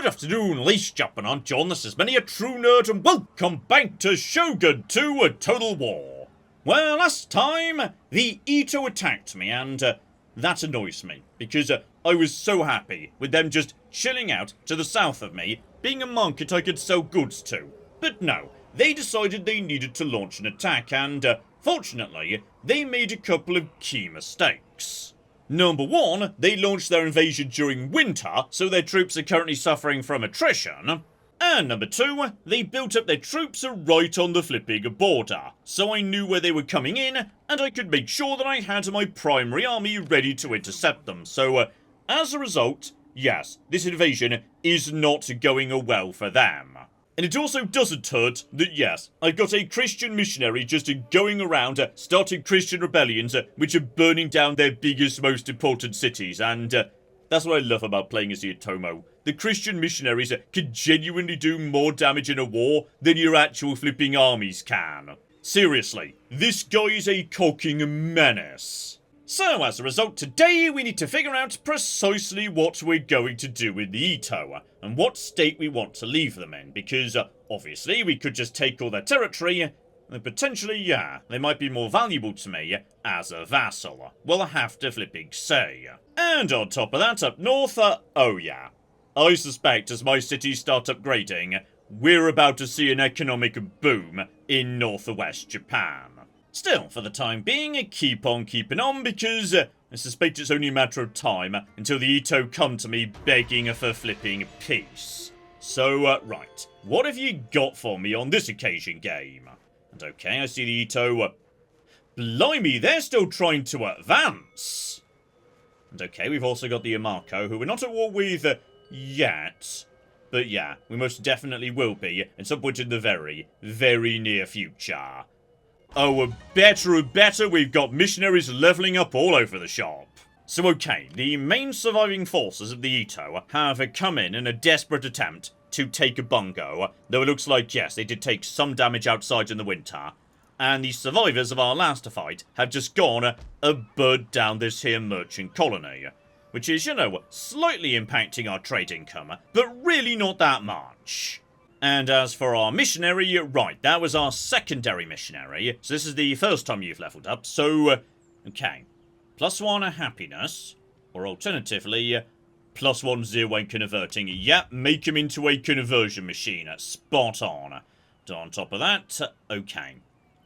afternoon, ladies and gentlemen, I'm John, this is Many a True Nerd, and welcome back to Shogun 2 A Total War. Well, last time, the Ito attacked me, and that annoys me, because I was so happy with them just chilling out to the south of me, being a market I could sell goods to. But no, they decided they needed to launch an attack, and fortunately, they made a couple of key mistakes. Number one, they launched their invasion during winter, so their troops are currently suffering from attrition. And number two, they built up their troops right on the flipping border, so I knew where they were coming in, and I could make sure that I had my primary army ready to intercept them. So, as a result, yes, this invasion is not going well for them. And it also doesn't hurt that, yes, I've got a Christian missionary just going around starting Christian rebellions which are burning down their biggest, most important cities, and that's what I love about playing as the Otomo. The Christian missionaries can genuinely do more damage in a war than your actual flipping armies can. Seriously, this guy is a cocking menace. So, as a result, today we need to figure out precisely what we're going to do with the Ito, and what state we want to leave them in, because, obviously, we could just take all their territory, and potentially, yeah, they might be more valuable to me as a vassal. We'll have to flipping say. And on top of that, up north, oh yeah, I suspect as my cities start upgrading, we're about to see an economic boom in northwest Japan. Still, for the time being, keep on keeping on, because I suspect it's only a matter of time until the Ito come to me begging for flipping peace. So, right, what have you got for me on this occasion, game? And okay, I see the Ito. Blimey, they're still trying to advance. And okay, we've also got the Amako, who we're not at war with yet. But yeah, we most definitely will be at some point in the very, very near future. Oh, better, we've got missionaries leveling up all over the shop. So okay, the main surviving forces of the Ito have come in a desperate attempt to take a bungo, though it looks like, yes, they did take some damage outside in the winter. And the survivors of our last fight have just gone burnt down this here merchant colony, which is, you know, slightly impacting our trade income, but really not that much. And as for our missionary, right, that was our secondary missionary, so this is the first time you've leveled up, so, okay. +1 happiness, or alternatively, +1 0 when converting. Yep, make him into a conversion machine, spot on. And on top of that, okay.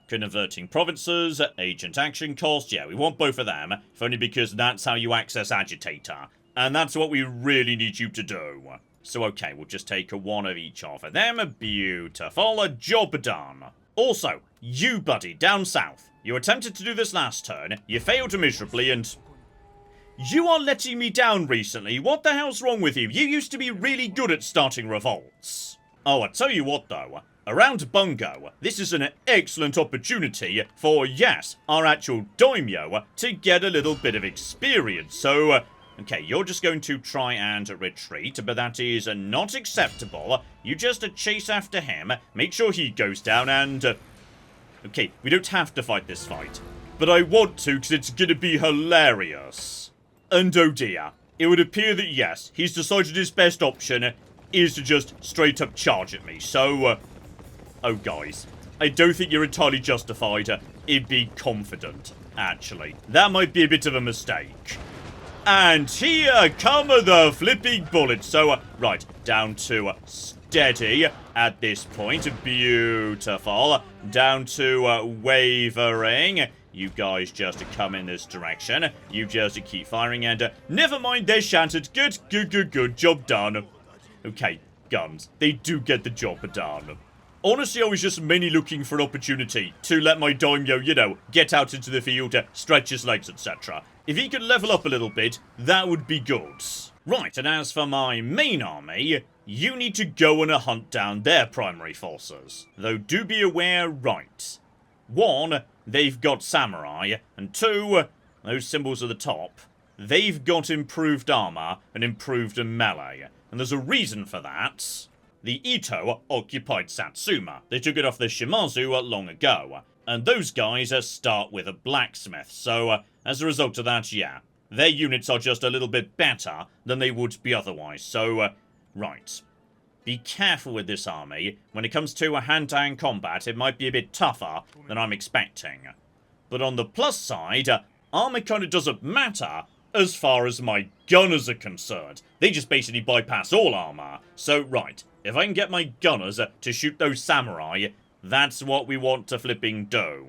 Converting provinces, agent action cost, yeah, we want both of them, if only because that's how you access agitator. And that's what we really need you to do. So okay, we'll just take one of each of them. Beautiful. Job done. Also, you buddy, down south. You attempted to do this last turn. You failed miserably and... You are letting me down recently. What the hell's wrong with you? You used to be really good at starting revolts. Oh, I tell you what though. Around Bungo, this is an excellent opportunity for, yes, our actual daimyo to get a little bit of experience. So... okay, you're just going to try and retreat, but that is not acceptable. You just chase after him, make sure he goes down, and... okay, we don't have to fight this fight, but I want to because it's going to be hilarious. And oh dear, it would appear that yes, he's decided his best option is to just straight up charge at me, so... oh guys, I don't think you're entirely justified in being confident, actually. That might be a bit of a mistake. And here come the flipping bullets. So, right, down to steady at this point. Beautiful. Down to wavering. You guys just come in this direction. You just keep firing and never mind, they're shattered. Good. Job done. Okay, guns. They do get the job done. Honestly, I was just mainly looking for an opportunity to let my daimyo, you know, get out into the field, stretch his legs, etc. If he could level up a little bit, that would be good. Right, and as for my main army, you need to go and hunt down their primary forces. Though do be aware, right. 1, they've got samurai, and 2, those symbols at the top, they've got improved armor and improved melee. And there's a reason for that. The Ito occupied Satsuma. They took it off the Shimazu long ago. And those guys start with a blacksmith. So, as a result of that, yeah, their units are just a little bit better than they would be otherwise. So, right. be careful with this army. When it comes to a hand-to-hand combat, it might be a bit tougher than I'm expecting. But on the plus side, armor kind of doesn't matter as far as my gunners are concerned. They just basically bypass all armor. So, right, if I can get my gunners to shoot those samurai, that's what we want to flipping do.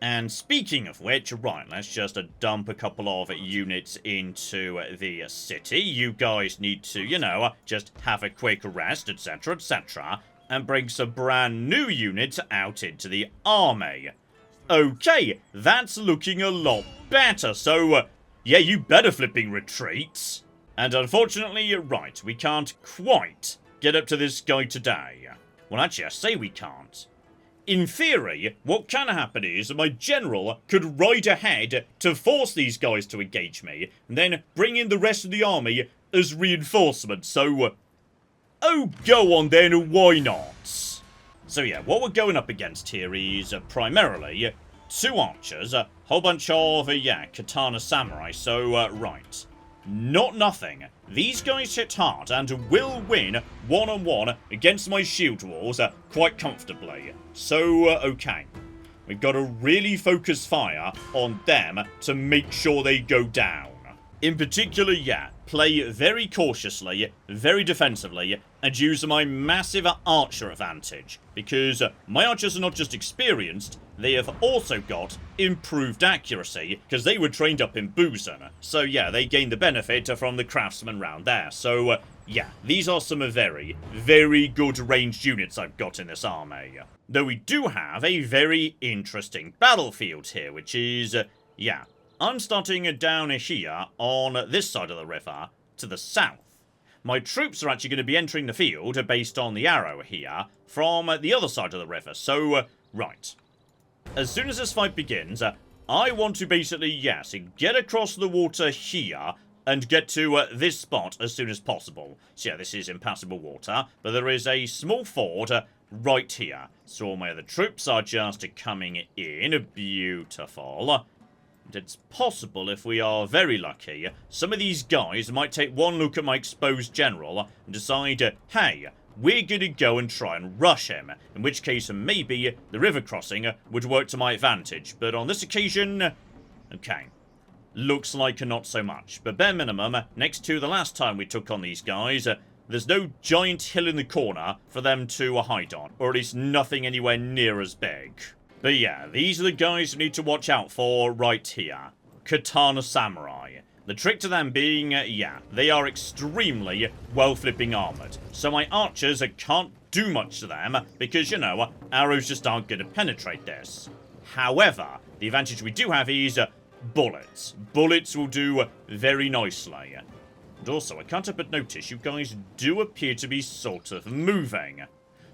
And speaking of which, right, let's just dump a couple of units into the city. You guys need to, you know, just have a quick rest, etc., etc., and bring some brand new units out into the army. Okay, that's looking a lot better, so, yeah, you better flipping retreat. And unfortunately, right, we can't quite get up to this guy today. Well, actually, I say we can't. In theory, what can happen is my general could ride ahead to force these guys to engage me, and then bring in the rest of the army as reinforcements, so... oh, go on then, why not? So yeah, what we're going up against here is primarily 2 archers, a whole bunch of, yeah, katana samurai, so, right. Not nothing. These guys hit hard and will win one-on-one against my shield walls quite comfortably. So, okay. We've got to really focus fire on them to make sure they go down. In particular, yeah, play very cautiously, very defensively, and use my massive archer advantage. Because my archers are not just experienced, they have also got improved accuracy, because they were trained up in Busan. So yeah, they gain the benefit from the craftsmen round there. So yeah, these are some very, very good ranged units I've got in this army. Though we do have a very interesting battlefield here, which is, yeah, I'm starting down here on this side of the river to the south. My troops are actually going to be entering the field based on the arrow here from the other side of the river. So, right. As soon as this fight begins, I want to basically, yes, get across the water here and get to this spot as soon as possible. So yeah, this is impassable water, but there is a small ford right here. So all my other troops are just coming in. Beautiful. And it's possible, if we are very lucky, some of these guys might take one look at my exposed general and decide, hey, we're gonna go and try and rush him. In which case, maybe the river crossing would work to my advantage. But on this occasion, okay, looks like not so much. But bare minimum, next to the last time we took on these guys, there's no giant hill in the corner for them to hide on. Or at least nothing anywhere near as big. But yeah, these are the guys you need to watch out for right here. Katana Samurai. The trick to them being, yeah, they are extremely well-flipping armoured. So my archers can't do much to them because, you know, arrows just aren't going to penetrate this. However, the advantage we do have is bullets. Bullets will do very nicely. And also, I can't help but notice you guys do appear to be sort of moving.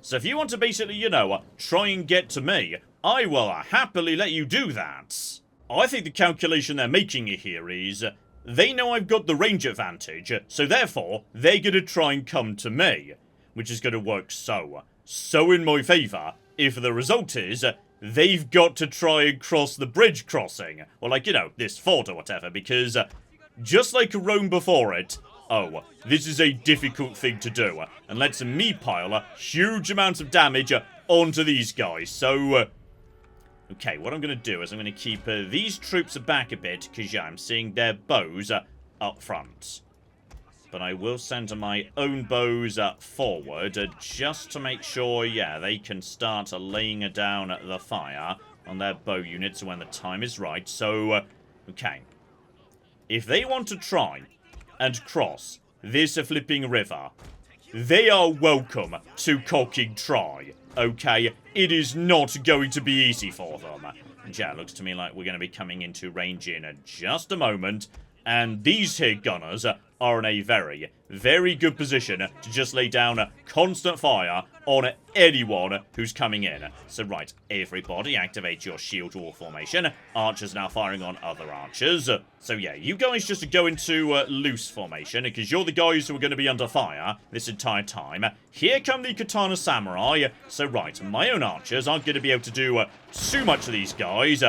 So if you want to basically, you know, try and get to me, I will happily let you do that. I think the calculation they're making here is, they know I've got the range advantage, so therefore, they're gonna try and come to me. Which is gonna work so in my favour, if the result is, they've got to try and cross the bridge crossing. Or like, you know, this fort or whatever, because just like Rome before it, oh, this is a difficult thing to do, and lets me pile huge amounts of damage onto these guys. So, okay, what I'm going to do is I'm going to keep these troops back a bit, because, yeah, I'm seeing their bows up front. But I will send my own bows forward, just to make sure, yeah, they can start laying down the fire on their bow units when the time is right. So, okay. If they want to try and cross this flipping river, they are welcome to cocking try. Okay, it is not going to be easy for them. And yeah, it looks to me like we're going to be coming into range in just a moment. And these here gunners are in a very, very good position to just lay down constant fire on anyone who's coming in. So right, everybody activate your shield wall formation. Archers now firing on other archers. So yeah, you guys just go into loose formation, because you're the guys who are going to be under fire this entire time. Here come the Katana Samurai. So right, my own archers aren't going to be able to do too much of these guys.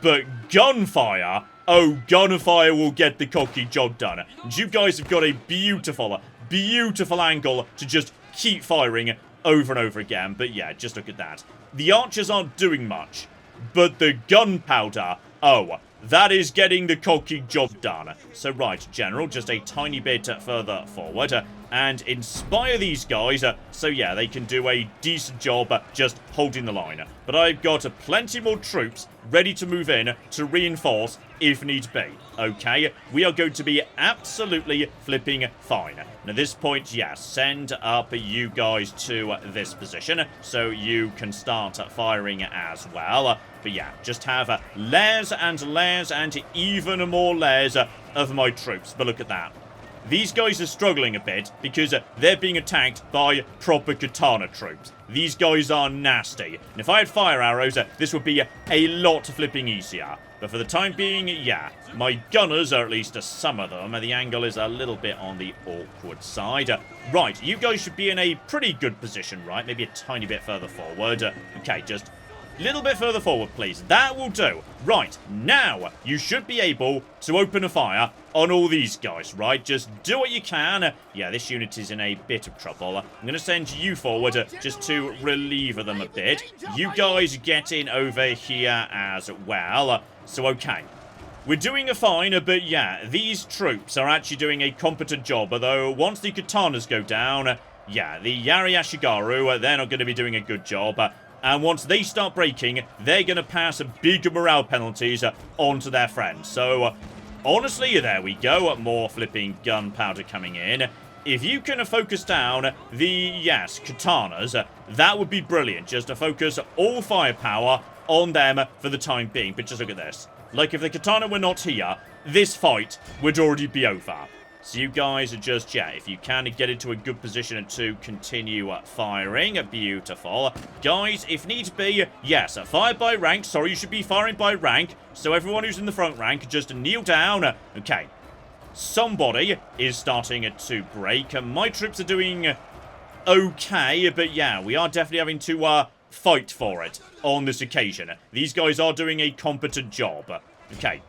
But gunfire, oh, gunfire will get the cocky job done. And you guys have got a beautiful, beautiful angle to just keep firing over and over again. But yeah, just look at that. The archers aren't doing much, but the gunpowder, oh, that is getting the cocky job done. So right, General, just a tiny bit further forward and inspire these guys so yeah, they can do a decent job just holding the line. But I've got plenty more troops ready to move in to reinforce if need be. Okay, we are going to be absolutely flipping fine. And at this point, yeah, send up you guys to this position so you can start firing as well. But yeah, just have layers and layers and even more layers of my troops. But look at that. These guys are struggling a bit because they're being attacked by proper katana troops. These guys are nasty. And if I had fire arrows, this would be a lot flipping easier. But for the time being, yeah, my gunners, or at least some of them, the angle is a little bit on the awkward side. Right, you guys should be in a pretty good position, right? Maybe a tiny bit further forward. Okay, just a little bit further forward, please. That will do. Right, now you should be able to open a fire on all these guys, right? Just do what you can. Yeah, this unit is in a bit of trouble. I'm going to send you forward just to relieve them a bit. You guys get in over here as well. So, okay. We're doing a fine, but yeah, these troops are actually doing a competent job, although once the katanas go down, yeah, the Yari Ashigaru, they're not going to be doing a good job. And once they start breaking, they're going to pass big morale penalties onto their friends. So, honestly, there we go. More flipping gunpowder coming in. If you can focus down the, yes, katanas, that would be brilliant. Just to focus all firepower on them for the time being. But just look at this. Like, if the katana were not here, this fight would already be over. So you guys are just, yeah, if you can get into a good position to continue firing. Beautiful. Guys, if needs be, yes, fire by rank. Sorry, you should be firing by rank. So everyone who's in the front rank, just kneel down. Okay. Somebody is starting to break. My troops are doing okay, but yeah, we are definitely having to fight for it on this occasion. These guys are doing a competent job. Okay.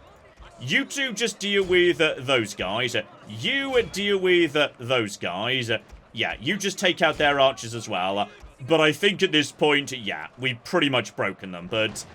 You two just deal with those guys. You deal with those guys. Yeah, you just take out their archers as well. But I think at this point, yeah, we've pretty much broken them. But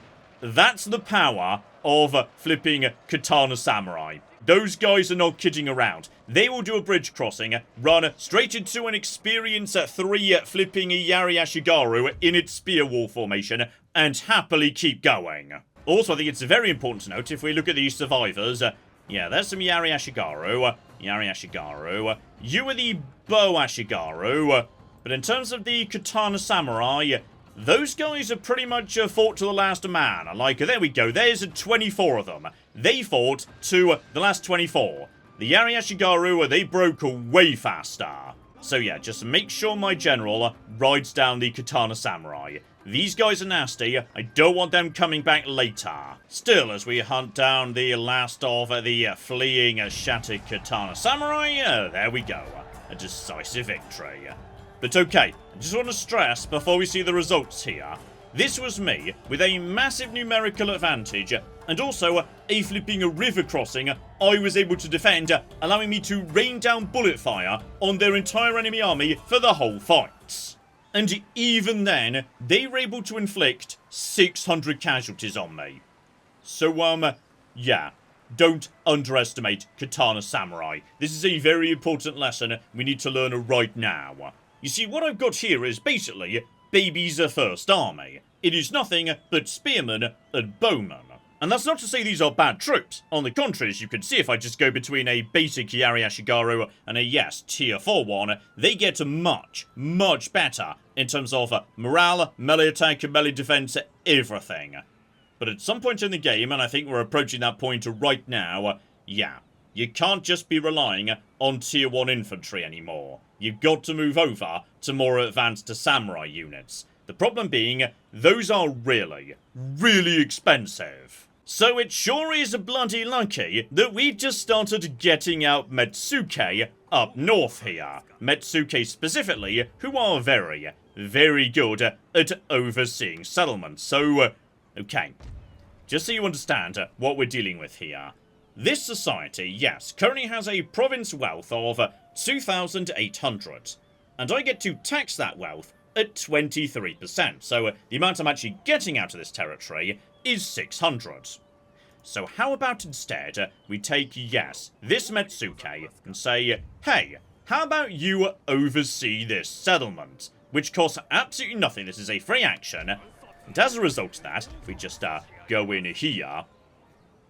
that's the power of flipping katana samurai. Those guys are not kidding around. They will do a bridge crossing, run straight into an experience 3 flipping Yari Ashigaru in its spear wall formation, and happily keep going. Also, I think it's very important to note, if we look at these survivors, yeah, there's some Yari Ashigaru. Yari Ashigaru. You are the Bow Ashigaru. But in terms of the Katana Samurai, those guys have pretty much fought to the last man. Like, there we go. There's 24 of them. They fought to the last 24. The Yari Ashigaru, they broke way faster. So yeah, just make sure my general rides down the Katana Samurai. These guys are nasty. I don't want them coming back later. Still, as we hunt down the last of the fleeing shattered Katana Samurai, there we go. A decisive victory. But okay, I just want to stress before we see the results here. This was me with a massive numerical advantage and also a flipping river crossing I was able to defend, allowing me to rain down bullet fire on their entire enemy army for the whole fight. And even then, they were able to inflict 600 casualties on me. So, yeah, don't underestimate Katana Samurai. This is a very important lesson we need to learn right now. You see, what I've got here is basically Baby's first army. It is nothing but spearmen and bowmen. And that's not to say these are bad troops. On the contrary, as you can see, if I just go between a basic Yari Ashigaru and a, yes, tier 4 one, they get much, much better in terms of morale, melee attack, melee defense, everything. But at some point in the game, and I think we're approaching that point right now, yeah, you can't just be relying on tier 1 infantry anymore. You've got to move over to more advanced samurai units. The problem being, those are really, really expensive. So it sure is bloody lucky that we've just started getting out Metsuke up north here. Metsuke specifically, who are very, very good at overseeing settlements. So, okay, just so you understand what we're dealing with here. This society, yes, currently has a province wealth of 2,800. and I get to tax that wealth at 23%, so the amount I'm actually getting out of this territory is 600. So how about instead we take, yes, this Metsuke and say, hey, how about you oversee this settlement, which costs absolutely nothing. This is a free action, and as a result of that, if we just go in here,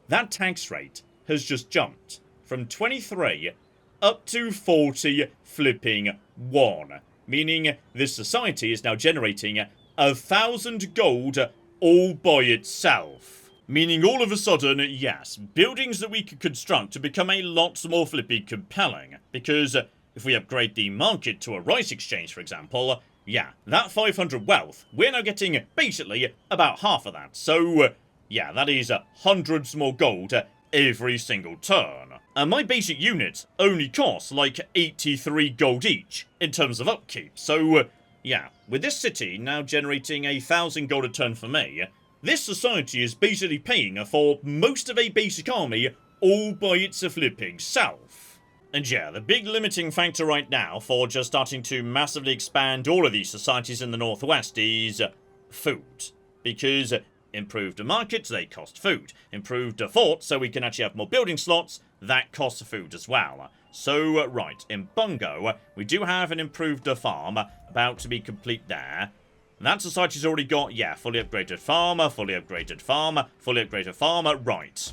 that tax rate has just jumped from 23 up to 40 flipping 1, meaning this society is now generating 1,000 gold all by itself. Meaning all of a sudden, yes, buildings that we could construct to become a lot more flipping compelling, because if we upgrade the market to a rice exchange, for example, yeah, that 500 wealth, we're now getting basically about half of that. So, yeah, that is hundreds more gold every single turn. And my basic units only cost like 83 gold each in terms of upkeep. So, yeah, with this city now generating 1,000 gold a turn for me, this society is basically paying for most of a basic army all by its flipping self. And yeah, the big limiting factor right now for just starting to massively expand all of these societies in the northwest is food. Because improved markets, they cost food. Improved forts, so we can actually have more building slots, that costs food as well. So, right, in Bungo, we do have an improved farm about to be complete there. That society's already got, yeah, fully upgraded farmer, fully upgraded farmer, fully upgraded farmer, right.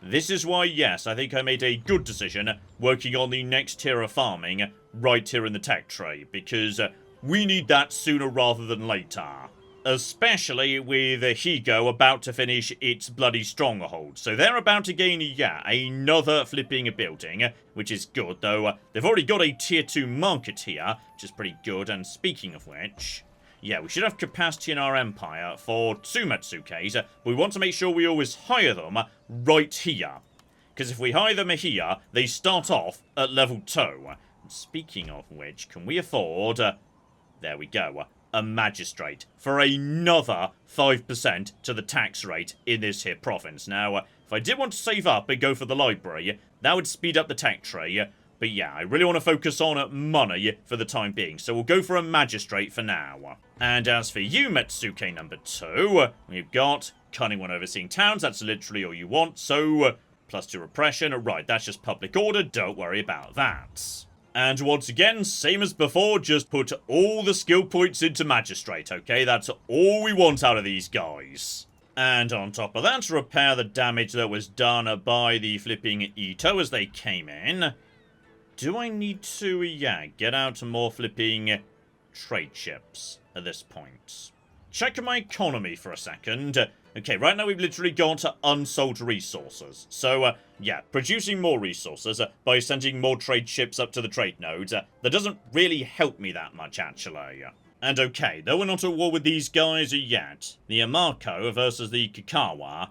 This is why, yes, I think I made a good decision working on the next tier of farming right here in the tech tree, because we need that sooner rather than later. Especially with Higo about to finish its bloody stronghold. So they're about to gain, yeah, another flipping building, which is good, though they've already got a tier 2 market here, which is pretty good, and speaking of which, yeah, we should have capacity in our empire for 2 Metsukes, but we want to make sure we always hire them right here. Because if we hire them here, they start off at level 2. And speaking of which, can we afford, there we go, a magistrate for another 5% to the tax rate in this here province. Now, if I did want to save up and go for the library, that would speed up the tech tree, but yeah, I really want to focus on money for the time being, so we'll go for a magistrate for now. And as for you, Metsuke number 2, we've got cunning when overseeing towns, that's literally all you want, so +2 repression, right, that's just public order, don't worry about that. And once again, same as before, just put all the skill points into magistrate, okay? That's all we want out of these guys. And on top of that, repair the damage that was done by the flipping Ito as they came in. Do I need to, yeah, get out more flipping trade ships at this point? Check my economy for a second. Okay, right now we've literally got unsold resources. So, yeah, producing more resources by sending more trade ships up to the trade nodes, that doesn't really help me that much, actually. And okay, though we're not at war with these guys yet, the Amako versus the Kakawa,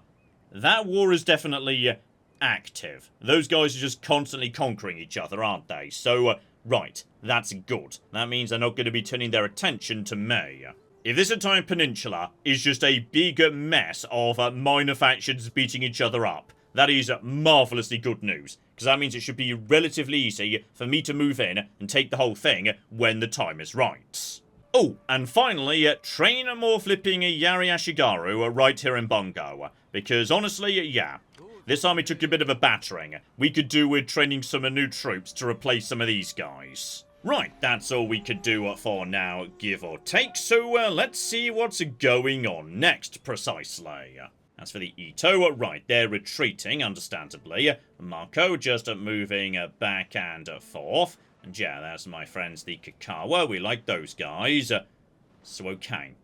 that war is definitely active. Those guys are just constantly conquering each other, aren't they? So, right, that's good. That means they're not going to be turning their attention to me. If this entire peninsula is just a big mess of minor factions beating each other up, that is marvellously good news, because that means it should be relatively easy for me to move in and take the whole thing when the time is right. Oh, and finally, train more flipping Yari Ashigaru right here in Bungo, because honestly, yeah, this army took a bit of a battering. We could do with training some new troops to replace some of these guys. Right, that's all we could do for now, give or take, so let's see what's going on next, precisely. As for the Ito, right, they're retreating, understandably. Marco just moving back and forth. And yeah, that's my friends, the Kakawa, we like those guys. So okay.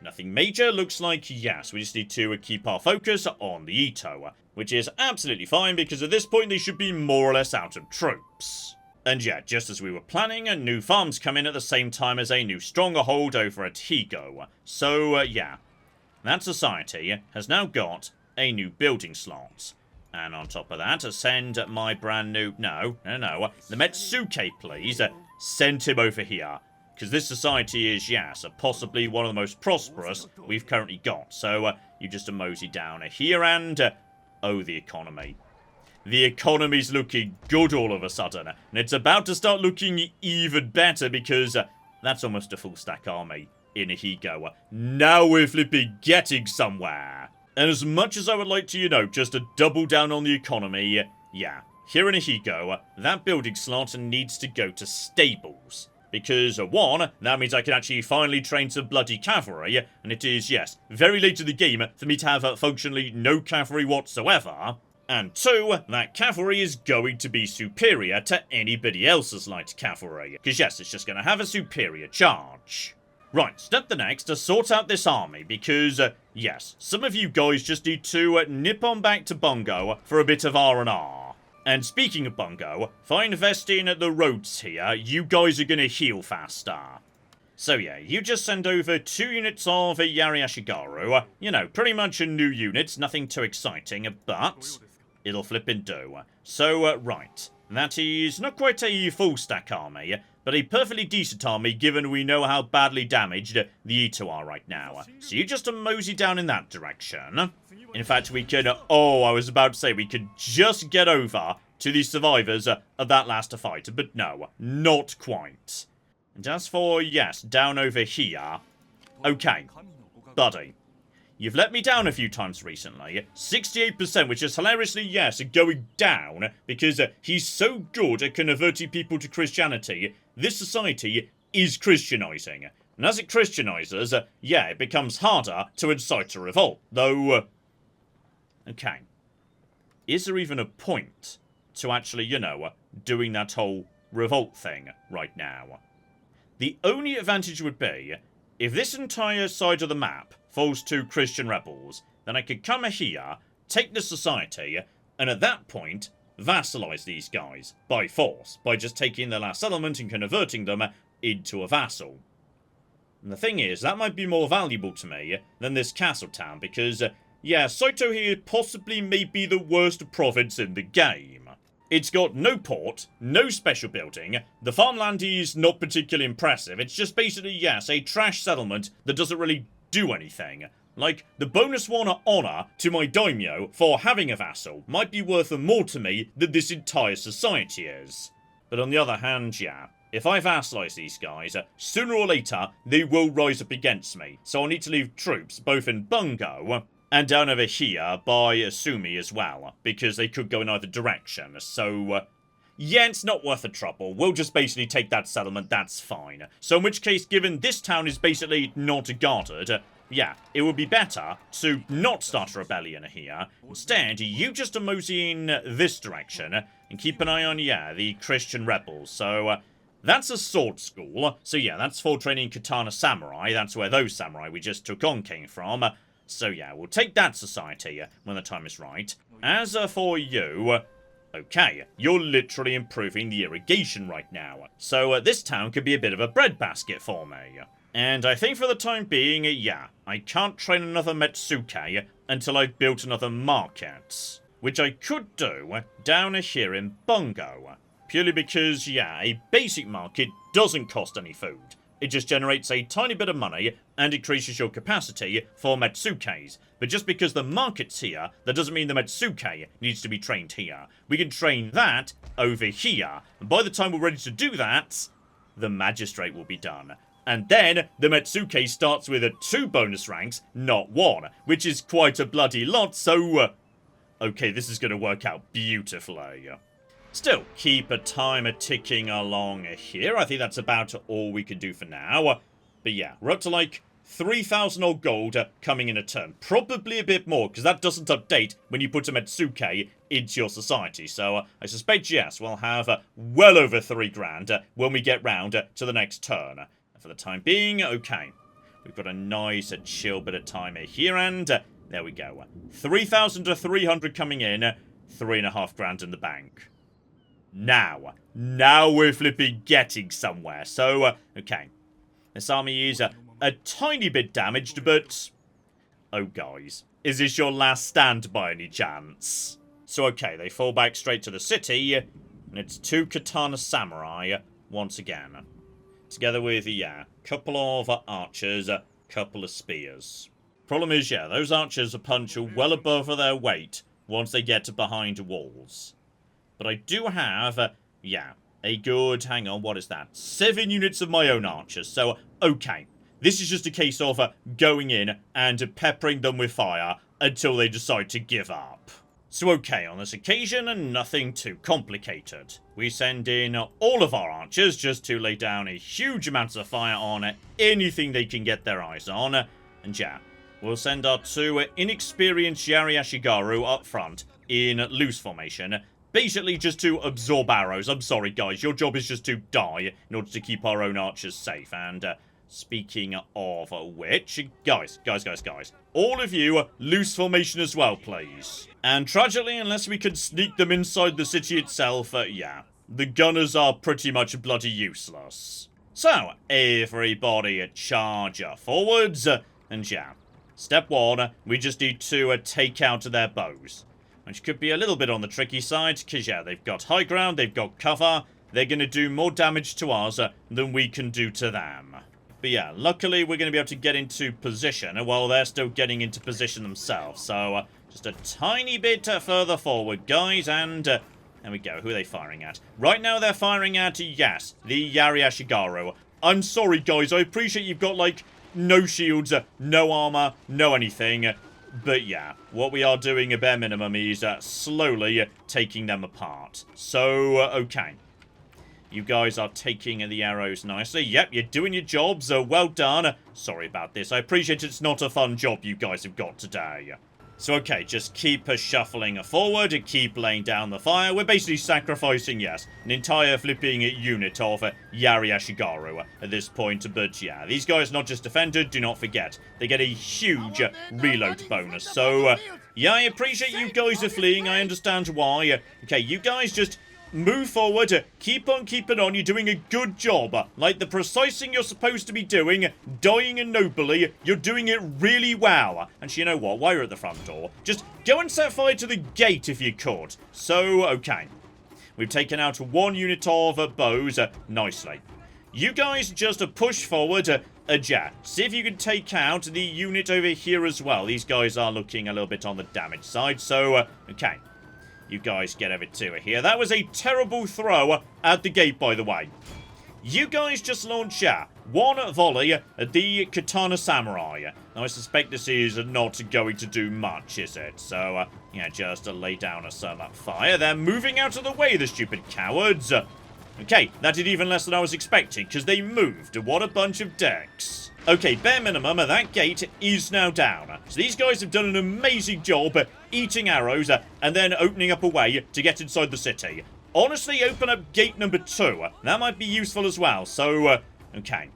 Nothing major, looks like, yes, we just need to keep our focus on the Ito, which is absolutely fine, because at this point they should be more or less out of troops. And yeah, just as we were planning, new farms come in at the same time as a new stronghold over at Higo. So, yeah, that society has now got a new building slot. And on top of that, send my brand new... No, the Metsuke, please. Send him over here. Because this society is, yes, possibly one of the most prosperous we've currently got. So, you just mosey down here and... oh, the economy. the economy's looking good all of a sudden. And it's about to start looking even better because that's almost a full stack army in Ehigo. Now we're flipping getting somewhere. And as much as I would like to, you know, just to double down on the economy, yeah, here in Ehigo, that building slot needs to go to stables. Because, one, that means I can actually finally train some bloody cavalry, and it is, yes, very late in the game for me to have functionally no cavalry whatsoever. And two, that cavalry is going to be superior to anybody else's light cavalry. Because, yes, it's just going to have a superior charge. Right, step the next to sort out this army, because, yes, some of you guys just need to nip on back to Bungo for a bit of R&R. And speaking of Bungo, if I invest in the roads here, you guys are going to heal faster. So yeah, you just send over 2 units of Yari Ashigaru. You know, pretty much a new unit, nothing too exciting, but it'll flip and do. So, right, that is not quite a full stack army, but a perfectly decent army given we know how badly damaged the Ito are right now. So you just mosey down in that direction. In fact, we can, I was about to say, we could just get over to the survivors of that last fight, but no, not quite. And as for, yes, down over here, okay, buddy, you've let me down a few times recently, 68%, which is hilariously, yes, going down, because he's so good at converting people to Christianity, this society is Christianizing. And as it Christianizes, yeah, it becomes harder to incite a revolt, though, okay, is there even a point to actually, you know, doing that whole revolt thing right now? The only advantage would be, if this entire side of the map falls to Christian rebels, then I could come here, take the society, and at that point, vassalize these guys, by force, by just taking their last settlement and converting them into a vassal. And the thing is, that might be more valuable to me than this castle town, because, yeah, Saito here possibly may be the worst province in the game. It's got no port, no special building, the farmland is not particularly impressive, it's just basically, yes, a trash settlement that doesn't really do anything. Like, the bonus 1 honour to my daimyo for having a vassal might be worth more to me than this entire society is. But on the other hand, yeah, if I vassalize these guys, sooner or later, they will rise up against me, so I'll need to leave troops both in Bungo and down over here by Asumi as well, because they could go in either direction, so, yeah, it's not worth the trouble. We'll just basically take that settlement, that's fine. So in which case, given this town is basically not guarded, yeah, it would be better to not start a rebellion here. Instead, you just mosey in this direction, and keep an eye on, yeah, the Christian rebels, so, that's a sword school, so yeah, that's for training katana samurai, that's where those samurai we just took on came from. So yeah, we'll take that society when the time is right. As for you, okay, you're literally improving the irrigation right now. So this town could be a bit of a breadbasket for me. And I think for the time being, yeah, I can't train another Metsuke until I've built another market. Which I could do down here in Bungo. Purely because, yeah, a basic market doesn't cost any food. It just generates a tiny bit of money and increases your capacity for Metsukes. But just because the market's here, that doesn't mean the Metsuke needs to be trained here. We can train that over here. And by the time we're ready to do that, the magistrate will be done. And then the Metsuke starts with 2 bonus ranks, not 1. Which is quite a bloody lot, so... okay, this is going to work out beautifully. Still, keep a timer ticking along here. I think that's about all we can do for now. But yeah, we're up to like 3,000 old gold coming in a turn. Probably a bit more, because that doesn't update when you put a Metsuke into your society. So I suspect, yes, we'll have well over 3 grand when we get round to the next turn. And for the time being, okay, we've got a nice chill bit of time here, and there we go. 3,300 coming in, 3.5 grand in the bank. Now we're flipping getting somewhere. So, okay. This army is a tiny bit damaged, but... oh, guys. Is this your last stand by any chance? So, okay, they fall back straight to the city, and it's 2 katana samurai once again. Together with, yeah, couple of archers, couple of spears. Problem is, yeah, those archers punch well above their weight once they get behind walls. But I do have, yeah, a good, hang on, what is that? 7 units of my own archers. So, okay. This is just a case of going in and peppering them with fire until they decide to give up. So okay, on this occasion, nothing too complicated. We send in all of our archers just to lay down a huge amount of fire on anything they can get their eyes on. And yeah, we'll send our 2 inexperienced Yari Ashigaru up front in loose formation. Basically just to absorb arrows. I'm sorry guys, your job is just to die in order to keep our own archers safe. And speaking of which, guys, all of you, loose formation as well, please. And tragically, unless we can sneak them inside the city itself, yeah, the gunners are pretty much bloody useless. So, everybody charge forwards, and yeah, step 1, we just need to take out their bows. Which could be a little bit on the tricky side, because yeah, they've got high ground, they've got cover, they're going to do more damage to us than we can do to them. But yeah, luckily we're going to be able to get into position while they're still getting into position themselves. So, just a tiny bit further forward, guys, and there we go. Who are they firing at? Right now they're firing at, yes, the Yari Ashigaru. I'm sorry, guys, I appreciate you've got, like, no shields, no armor, no anything. But yeah, what we are doing a bare minimum is slowly taking them apart. So, okay. You guys are taking the arrows nicely. Yep, you're doing your jobs. Well done. Sorry about this. I appreciate it's not a fun job you guys have got today. So, okay, just keep shuffling forward and keep laying down the fire. We're basically sacrificing, yes, an entire flipping unit of Yari Ashigaru at this point. But, yeah, these guys not just defended, do not forget. They get a huge reload bonus. So, yeah, I appreciate you guys are fleeing. I understand why. Okay, you guys just move forward, keep on keeping on, you're doing a good job. Like the precise thing you're supposed to be doing, dying nobly, you're doing it really well. And you know what, while you're at the front door, just go and set fire to the gate if you could. So, okay. We've taken out 1 unit of bows, nicely. You guys just push forward, yeah. See if you can take out the unit over here as well. These guys are looking a little bit on the damage side, so, okay. You guys get over to here. That was a terrible throw at the gate, by the way. You guys just launch 1 volley at the Katana Samurai. Now, I suspect this is not going to do much, is it? So, yeah, just lay down some fire. They're moving out of the way, the stupid cowards. Okay, that did even less than I was expecting, because they moved. What a bunch of dicks. Okay, bare minimum, that gate is now down. So these guys have done an amazing job eating arrows and then opening up a way to get inside the city. Honestly, open up gate number 2. That might be useful as well. So, okay.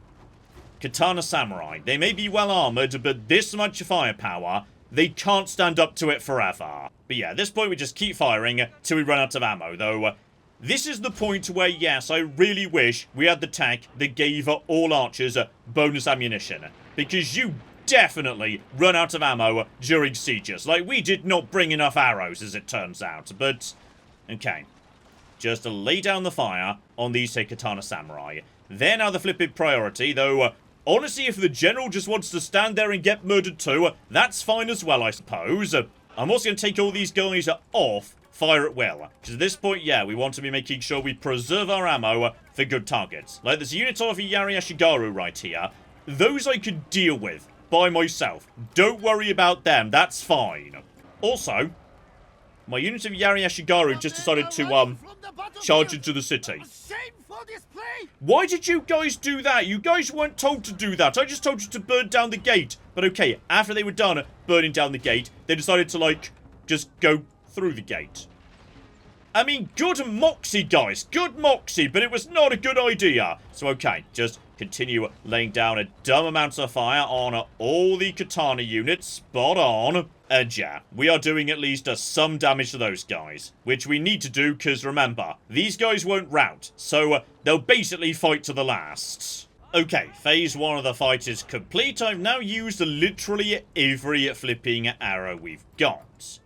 Katana Samurai. They may be well armored, but this much firepower, they can't stand up to it forever. But yeah, at this point we just keep firing till we run out of ammo, though. This is the point where, yes, I really wish we had the tech that gave all archers bonus ammunition. Because you definitely run out of ammo during sieges. Like, we did not bring enough arrows, as it turns out. But, okay. Just lay down the fire on these Katana Samurai. They're now the flipping priority, though, honestly, if the general just wants to stand there and get murdered too, that's fine as well, I suppose. I'm also going to take all these guys off fire at will. Because at this point, yeah, we want to be making sure we preserve our ammo for good targets. Like, there's a unit of Yari Ashigaru right here. Those I could deal with by myself. Don't worry about them, that's fine. Also, my unit of Yari Ashigaru just decided to, charge into the city. Why did you guys do that? You guys weren't told to do that. I just told you to burn down the gate. But okay, after they were done burning down the gate, they decided to, like, just go through the gate. I mean, good moxie, guys. Good moxie, but it was not a good idea. So, okay, just continue laying down a dumb amount of fire on all the katana units. Spot on. And yeah, we are doing at least some damage to those guys. Which we need to do, because remember, these guys won't rout. So, they'll basically fight to the last. Okay, phase 1 of the fight is complete. I've now used literally every flipping arrow we've got.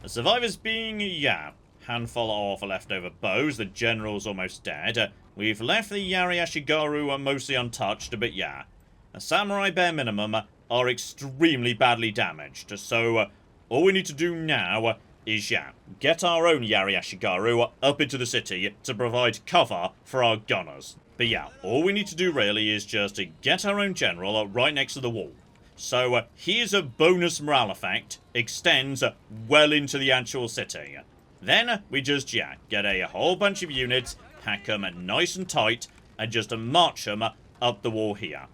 The survivors being, yeah, handful of leftover bows. The general's almost dead. We've left the Yari Ashigaru mostly untouched, but yeah. The samurai bare minimum are extremely badly damaged. So, all we need to do now is, yeah, get our own Yari Ashigaru up into the city to provide cover for our gunners. But yeah, all we need to do really is just get our own general right next to the wall. So here's a bonus morale effect, extends well into the actual city. Then we just, yeah, get a whole bunch of units, pack them nice and tight, and just march them up the wall here.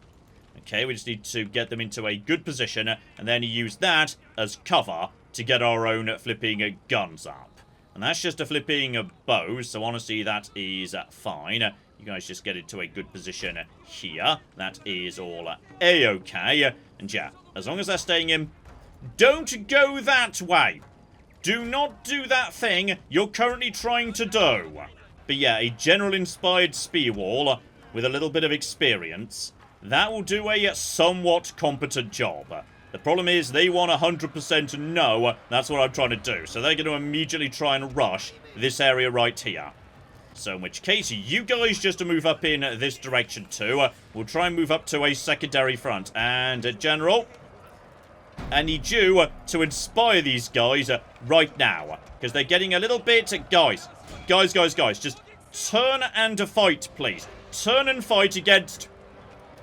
Okay, we just need to get them into a good position, and then use that as cover to get our own flipping guns up. And that's just a flipping bow, so honestly that is fine. You guys just get into a good position here. That is all a-okay. And yeah, as long as they're staying in, don't go that way. Do not do that thing you're currently trying to do. But yeah, a general-inspired spear wall with a little bit of experience, that will do a somewhat competent job. The problem is they want 100% no, that's what I'm trying to do. So they're going to immediately try and rush this area right here. So in which case, you guys just move up in this direction too. We'll try and move up to a secondary front. And General, I need you to inspire these guys right now. Because they're getting a little bit... Guys, just turn and fight, please. Turn and fight against...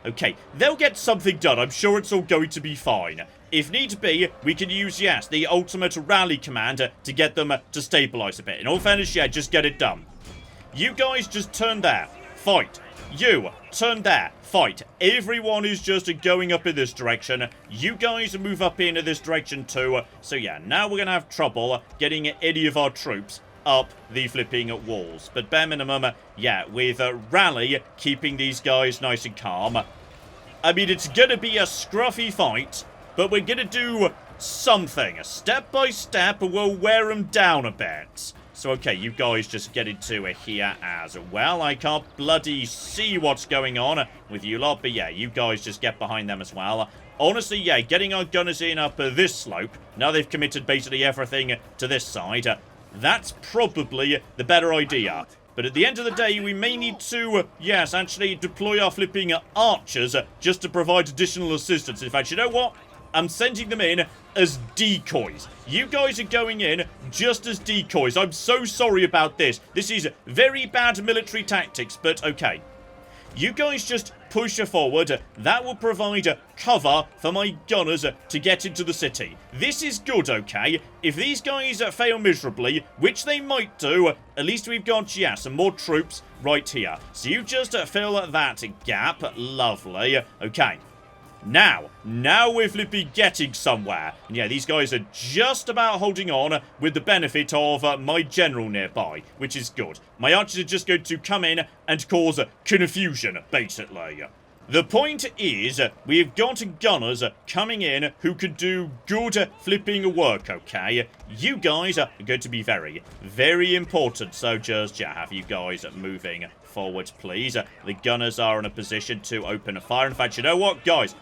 Okay, they'll get something done. I'm sure it's all going to be fine. If need be, we can use, yes, the ultimate rally command to get them to stabilize a bit. In all fairness, yeah, just get it done. You guys just turn there. Fight. You, turn there. Fight. Everyone is just going up in this direction. You guys move up in this direction too. So yeah, now we're going to have trouble getting any of our troops up the flipping walls. But bare minimum, yeah, with rally keeping these guys nice and calm. I mean, it's going to be a scruffy fight, but we're going to do something. Step by step, we'll wear them down a bit. So, okay, you guys just get into here as well. I can't bloody see what's going on with you lot, but yeah, you guys just get behind them as well. Honestly, yeah, getting our gunners in up this slope, now they've committed basically everything to this side, that's probably the better idea. But at the end of the day, we may need to, yes, actually deploy our flipping archers just to provide additional assistance. In fact, you know what? I'm sending them in as decoys. You guys are going in just as decoys. I'm so sorry about this. This is very bad military tactics, but okay. You guys just push forward. That will provide cover for my gunners to get into the city. This is good, okay? If these guys fail miserably, which they might do, at least we've got, yeah, some more troops right here. So you just fill that gap. Lovely. Okay. Now we're flipping getting somewhere. And yeah, these guys are just about holding on with the benefit of my general nearby, which is good. My archers are just going to come in and cause confusion, basically. The point is, we've got gunners coming in who can do good flipping work, okay? You guys are going to be very, very important. So just, yeah, have you guys moving forward, please. The gunners are in a position to open fire. In fact, you know what? Guys.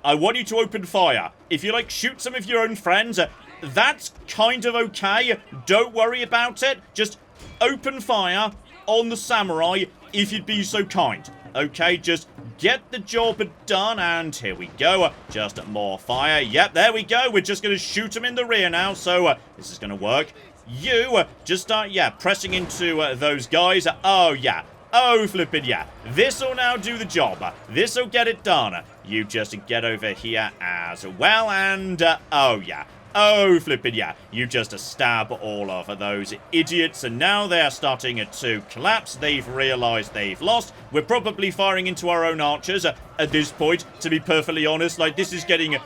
I want you to open fire. If you, like, shoot some of your own friends, that's kind of okay. Don't worry about it. Just open fire on the samurai if you'd be so kind. Okay, just get the job done, and here we go. Just more fire. Yep, there we go. We're just going to shoot them in the rear now, so this is going to work. You just start, yeah, pressing into those guys. Oh, yeah. Oh, flippin' yeah. This'll now do the job. This'll get it done. You just get over here as well, and, oh, yeah. Oh, flippin' yeah. You just stab all of those idiots, and now they're starting to collapse. They've realized they've lost. We're probably firing into our own archers at this point, to be perfectly honest. Like, this is getting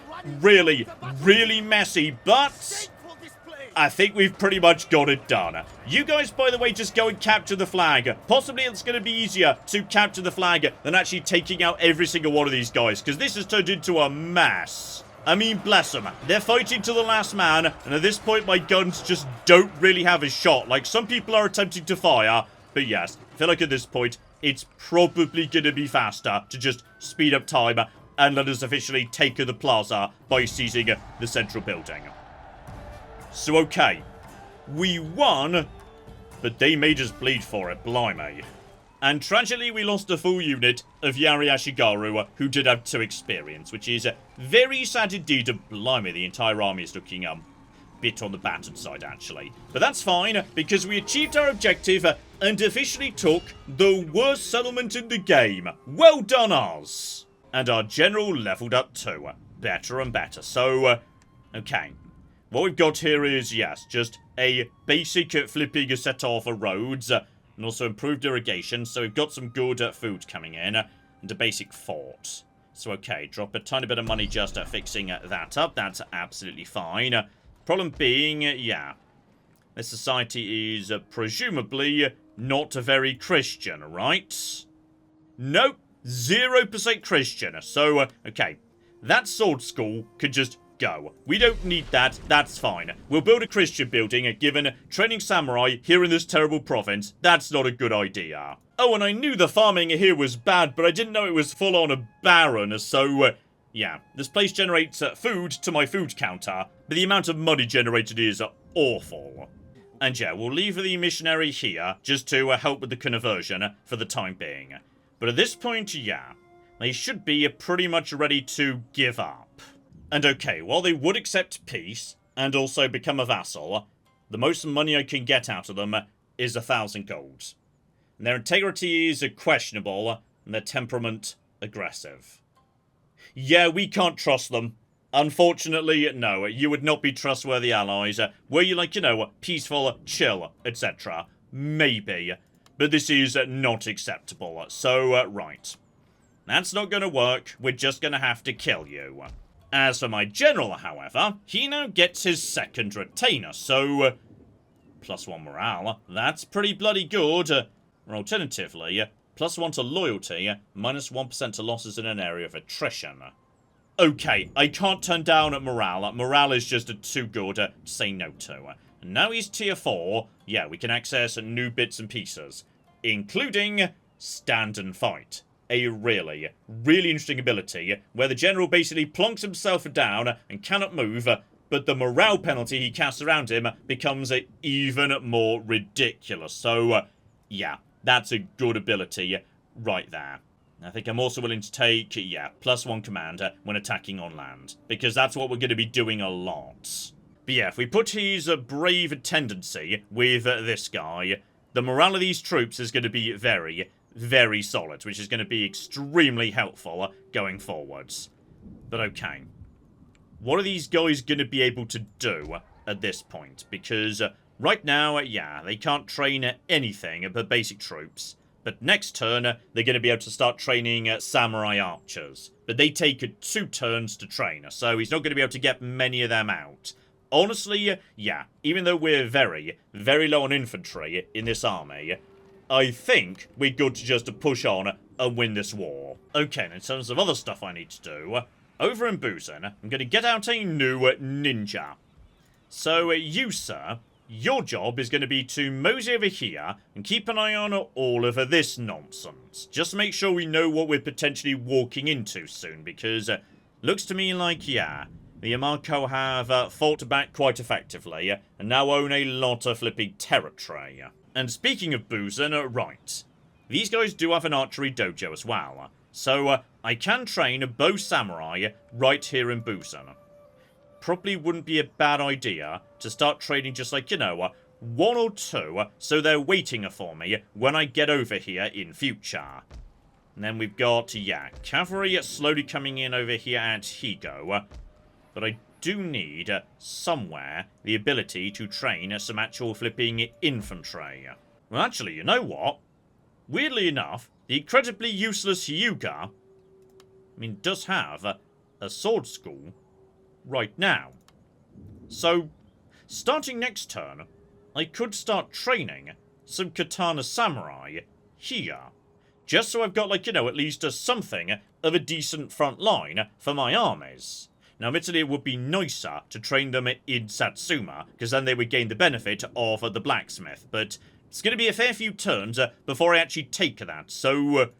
really, really messy, but I think we've pretty much got it done. You guys, by the way, just go and capture the flag. Possibly it's going to be easier to capture the flag than actually taking out every single one of these guys, because this has turned into a mess. I mean, bless them. They're fighting to the last man, and at this point, my guns just don't really have a shot. Like, some people are attempting to fire, but yes, I feel like at this point, it's probably going to be faster to just speed up time and let us officially take the plaza by seizing the central building. So, okay, we won, but they made us bleed for it, blimey. And tragically, we lost a full unit of Yari Ashigaru who did have 2 experience, which is very sad indeed. Blimey, the entire army is looking bit on the battered side, actually. But that's fine, because we achieved our objective and officially took the worst settlement in the game. Well done, us! And our general leveled up too. Better and better. So, okay. What we've got here is, yes, just a basic flipping set of roads, and also improved irrigation, so we've got some good food coming in, and a basic fort. So, okay, drop a tiny bit of money just fixing that up. That's absolutely fine. Problem being, yeah, this society is presumably not very Christian, right? Nope, 0% Christian. So, okay, that sword school could just go. We don't need that, that's fine. We'll build a Christian building, given training samurai here in this terrible province. That's not a good idea. Oh, and I knew the farming here was bad, but I didn't know it was full on a barren, so, yeah. This place generates food to my food counter, but the amount of money generated is awful. And yeah, we'll leave the missionary here, just to help with the conversion for the time being. But at this point, yeah, they should be pretty much ready to give up. And okay, while they would accept peace, and also become a vassal, the most money I can get out of them is 1,000 gold. And their integrity is questionable, and their temperament aggressive. Yeah, we can't trust them. Unfortunately, no, you would not be trustworthy allies. Were you like, you know, peaceful, chill, etc. Maybe. But this is not acceptable. So, right. That's not going to work. We're just going to have to kill you. As for my general, however, he now gets his second retainer, so... +1 morale. That's pretty bloody good. Or alternatively, +1 to loyalty, -1% to losses in an area of attrition. Okay, I can't turn down morale. Morale is just too good to say no to. And now he's tier 4. Yeah, we can access new bits and pieces, including Stand and Fight. A really, really interesting ability, where the general basically plonks himself down and cannot move, but the morale penalty he casts around him becomes even more ridiculous. So, yeah, that's a good ability right there. I think I'm also willing to take, yeah, +1 command when attacking on land, because that's what we're going to be doing a lot. But yeah, if we put his brave tendency with this guy, the morale of these troops is going to be very, very solid, which is going to be extremely helpful going forwards. But okay, what are these guys going to be able to do at this point? Because right now, yeah, they can't train anything but basic troops. But next turn, they're going to be able to start training samurai archers. But they take 2 turns to train, so he's not going to be able to get many of them out. Honestly, yeah, even though we're very, very low on infantry in this army, I think we're good to just push on and win this war. Okay, in terms of other stuff I need to do, over in Busan, I'm going to get out a new ninja. So, you, sir, your job is going to be to mosey over here and keep an eye on all of this nonsense. Just make sure we know what we're potentially walking into soon, because looks to me like, yeah, the Yamako have fought back quite effectively and now own a lot of flipping territory. And speaking of Busan, right, these guys do have an archery dojo as well, so I can train bow samurai right here in Busan. Probably wouldn't be a bad idea to start training just like, you know, 1 or 2, so they're waiting for me when I get over here in future. And then we've got, yeah, cavalry slowly coming in over here at Higo, but I do need somewhere the ability to train some actual flipping infantry. Well, actually, you know what? Weirdly enough, the incredibly useless Hyuga, does have a sword school right now. So, starting next turn, I could start training some katana samurai here. Just so I've got, like, you know, at least something of a decent front line for my armies. Now, admittedly, it would be nicer to train them in Satsuma, because then they would gain the benefit of the blacksmith, but it's going to be a fair few turns before I actually take that, so,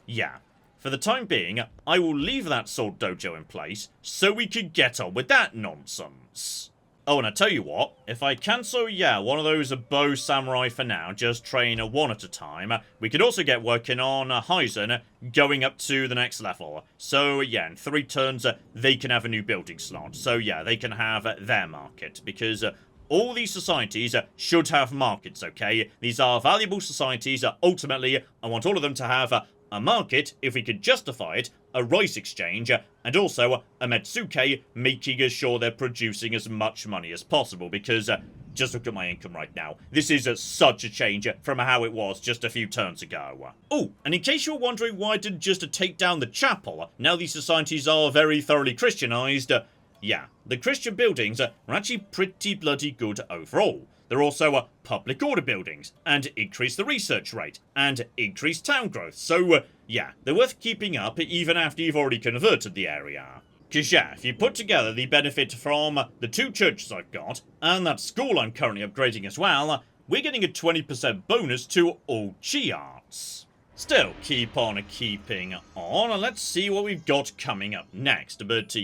yeah. For the time being, I will leave that sword dojo in place, so we can get on with that nonsense. Oh, and I tell you what, if I cancel, one of those bow samurai for now, just train one at a time, we could also get working on Hyzen going up to the next level. So, in 3 turns, they can have a new building slot. So, they can have their market, because all these societies should have markets, okay? These are valuable societies. Ultimately, I want all of them to have a market, if we could justify it, a rice exchange, and also a Metsuke, making sure they're producing as much money as possible, because just look at my income right now. This is such a change from how it was just a few turns ago. Oh, and in case you're wondering why I didn't just take down the chapel, now these societies are very thoroughly Christianized, the Christian buildings are actually pretty bloody good overall. They're also public order buildings, and increase the research rate, and increase town growth. So, they're worth keeping up even after you've already converted the area. Because, if you put together the benefit from the 2 churches I've got, and that school I'm currently upgrading as well, we're getting a 20% bonus to all chi arts. Still, keep on keeping on, and let's see what we've got coming up next. But,